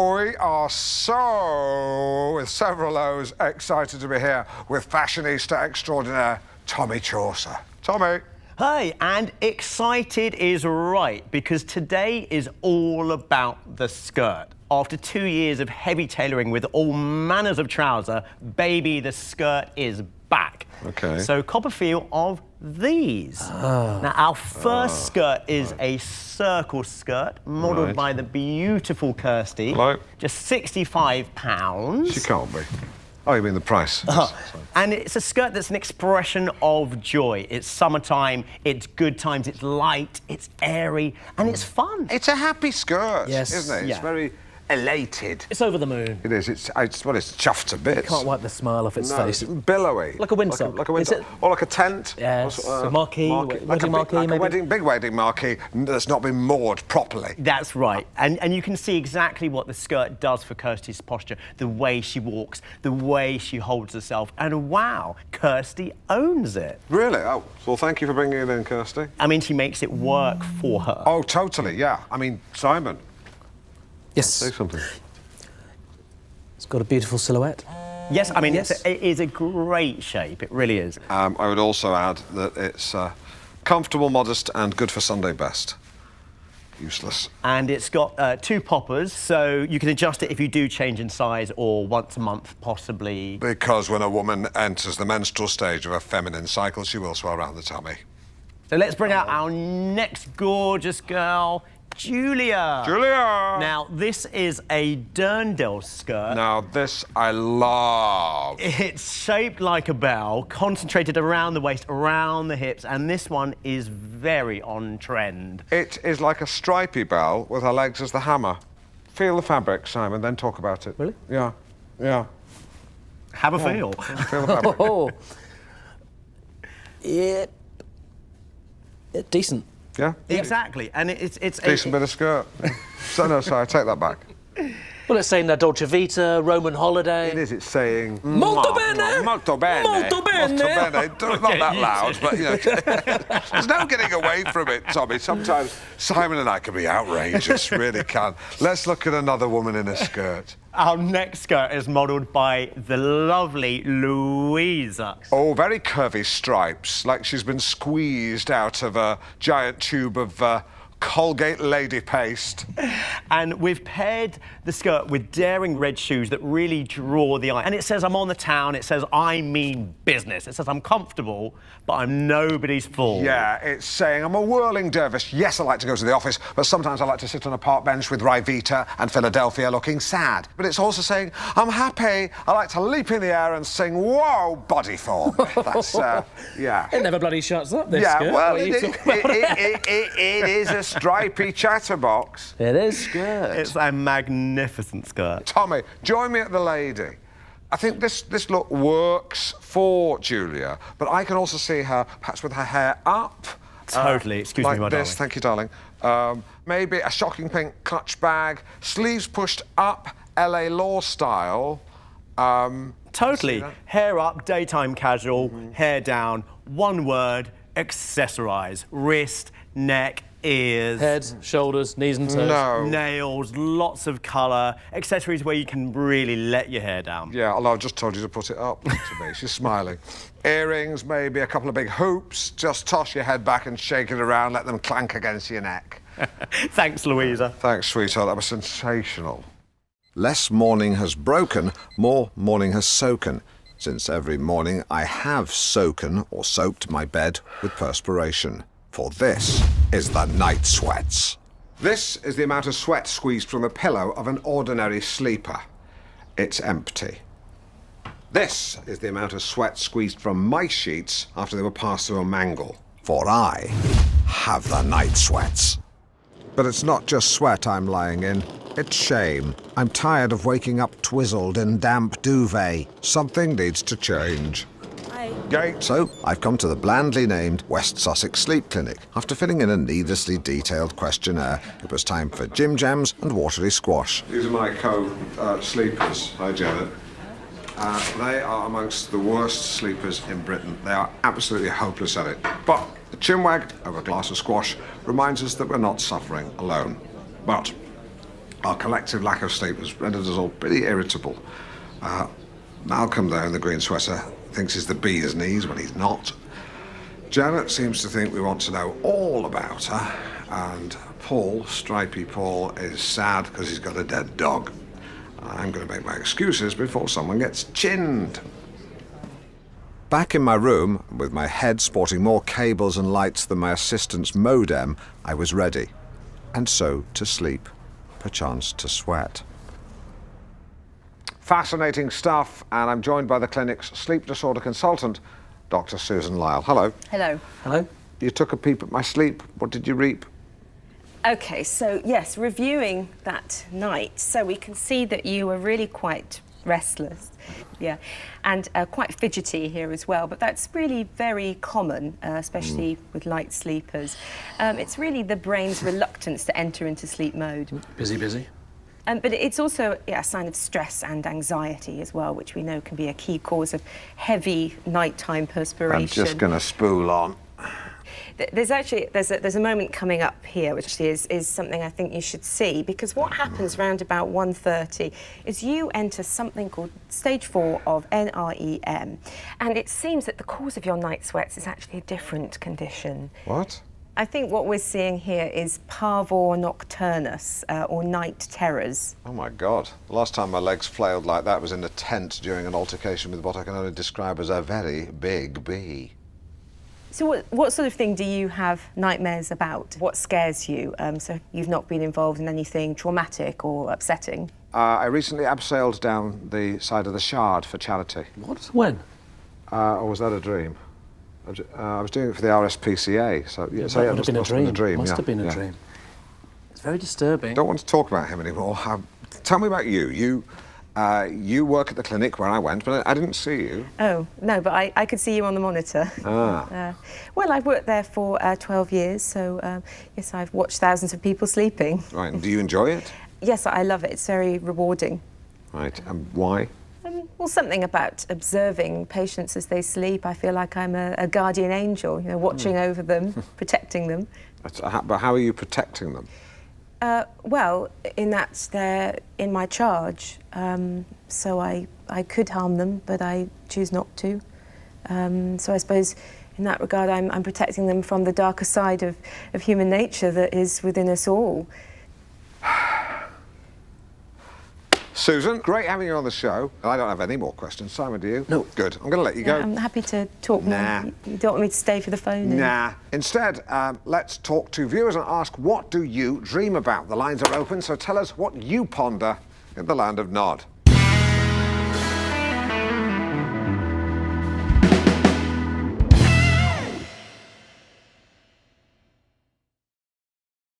We are so, with several O's, excited to be here with fashionista extraordinaire Tommy Chaucer. Tommy. Hey, and excited is right, because today is all about the skirt. After 2 years of heavy tailoring with all manners of trouser, baby, the skirt is back. Okay. So cop a feel of these. Now, our first skirt is a circle skirt, modelled by the beautiful Kirsty. Hello. Just £65. She can't be. Oh, you mean the price? And it's a skirt that's an expression of joy. It's summertime, it's good times, it's light, it's airy, and it's fun. It's a happy skirt, Yes. isn't it? It's Yeah. very elated. It's over the moon. It is. It's chuffed to bits. Can't wipe the smile off its No, face. it's billowy. Like a windsock. Like a Is windsock. it? Or like a tent. Yes, Or, a marquee, wedding marquee, like maybe? a big wedding marquee that's not been moored properly. That's right. And you can see exactly what the skirt does for Kirsty's posture, the way she walks, the way she holds herself. And wow, Kirsty owns it. Really? Oh, well, thank you for bringing it in, Kirsty. I mean, she makes it work for her. Oh, totally, yeah. I mean, Simon, Yes. say something. It's got a beautiful silhouette. Yes, I mean, Yes. it is a great shape. It really is. I would also add that it's comfortable, modest, and good for Sunday best. Useless. And it's got 2 poppers, so you can adjust it if you do change in size or once a month, possibly. Because when a woman enters the menstrual stage of a feminine cycle, she will swell around the tummy. So let's bring out our next gorgeous girl, Julia. Julia! Now, this is a Dirndl skirt. Now, this I love. It's shaped like a bell, concentrated around the waist, around the hips, and this one is very on trend. It is like a stripy bell with her legs as the hammer. Feel the fabric, Simon, then talk about it. Really? Yeah, yeah. Have a feel. Feel the fabric. Oh. Yeah. Decent. Yeah? Exactly, and it's Decent bit of skirt. So, no, sorry, I take that back. Well, it's saying Dolce Vita, Roman holiday. It is, it's saying... Molto bene! Molto bene! Molto bene! Molto bene! Not that loud, but, you know... There's no getting away from it, Tommy. Sometimes Simon and I can be outrageous, really can. Let's look at another woman in a skirt. Our next skirt is modelled by the lovely Louisa. Oh, very curvy stripes, like she's been squeezed out of a giant tube of Colgate lady paste. And we've paired the skirt with daring red shoes that really draw the eye. And it says I'm on the town, it says I mean business. It says I'm comfortable, but I'm nobody's fool. Yeah, it's saying I'm a whirling dervish. Yes, I like to go to the office, but sometimes I like to sit on a park bench with Ryvita and Philadelphia looking sad. But it's also saying I'm happy, I like to leap in the air and sing, whoa, body form. That's, yeah. It never bloody shuts up, this Yeah, skirt. well, What are you talking about? it is a stripy chatterbox. It is. Good. It's a magnificent skirt. Tommy, join me at the lady. I think this look works for Julia, but I can also see her perhaps with her hair up. Totally. Excuse like me, my this. darling. Thank you, darling. Maybe a shocking pink clutch bag, sleeves pushed up, LA Law style. Totally. See that? Hair up, daytime casual, hair down, one word, accessorise. Wrist, neck, ears. Head, shoulders, knees and toes. No. Nails, lots of colour, accessories where you can really let your hair down. Yeah, although I just told you to put it up to me. She's smiling. Earrings, maybe a couple of big hoops. Just toss your head back and shake it around, let them clank against your neck. Thanks, Louisa. Thanks, sweetheart. That was sensational. Less morning has broken, more morning has soaken, since every morning I have soaken or soaked my bed with perspiration. For this is the night sweats. This is the amount of sweat squeezed from the pillow of an ordinary sleeper. It's empty. This is the amount of sweat squeezed from my sheets after they were passed through a mangle. For I have the night sweats. But it's not just sweat I'm lying in, it's shame. I'm tired of waking up twizzled in damp duvet. Something needs to change. Gate. So, I've come to the blandly named West Sussex Sleep Clinic. After filling in a needlessly detailed questionnaire, it was time for Jim Jams and watery squash. These are my co-sleepers. Hi, Janet. They are amongst the worst sleepers in Britain. They are absolutely hopeless at it. But a chinwag over a glass of squash reminds us that we're not suffering alone. But Our collective lack of sleep has rendered us all pretty irritable. Malcolm there in the green sweater thinks he's the bee's knees when he's not. Janet seems to think we want to know all about her. And Paul, Stripey Paul, is sad because he's got a dead dog. I'm going to make my excuses before someone gets chinned. Back in my room, with my head sporting more cables and lights than my assistant's modem, I was ready. And so to sleep, perchance to sweat. Fascinating stuff, and I'm joined by the clinic's sleep disorder consultant, Dr. Susan Lyle. Hello. Hello. Hello? You took a peep at my sleep. What did you reap? Okay, so yes, reviewing that night, so we can see that you were really quite restless, yeah, and quite fidgety here as well, but that's really very common, especially with light sleepers. It's really the brain's reluctance to enter into sleep mode. Busy. But it's also a sign of stress and anxiety as well, which we know can be a key cause of heavy nighttime perspiration. I'm just going to spool on. There's a moment coming up here, which is something I think you should see, because what happens around about 1:30 is you enter something called stage 4 of NREM, and it seems that the cause of your night sweats is actually a different condition. What? I think what we're seeing here is parvor nocturnus, or night terrors. Oh my God. The last time my legs flailed like that was in a tent during an altercation with what I can only describe as a very big bee. So what sort of thing do you have nightmares about? What scares you? So you've not been involved in anything traumatic or upsetting? I recently abseiled down the side of the Shard for charity. What? When? Or was that a dream? I was doing it for the RSPCA, so Yeah, so that it must have been a dream. Must yeah, have been a yeah. dream. It's very disturbing. Don't want to talk about him anymore. Tell me about you. You work at the clinic where I went, but I didn't see you. Oh, no, but I could see you on the monitor. Ah. Well, I've worked there for 12 years, so yes, I've watched thousands of people sleeping. Right, and do you enjoy it? Yes, I love it. It's very rewarding. Right, and why? Well, something about observing patients as they sleep. I feel like I'm a guardian angel, watching over them, protecting them. But how are you protecting them? Well, in that they're in my charge, so I could harm them, but I choose not to. So I suppose in that regard I'm protecting them from the darker side of human nature that is within us all. Susan, great having you on the show. I don't have any more questions. Simon, do you? No. Good. I'm going to let you go. I'm happy to talk Nah. more. You don't want me to stay for the phone? Nah. Instead, let's talk to viewers and ask, what do you dream about? The lines are open, so tell us what you ponder in the land of Nod.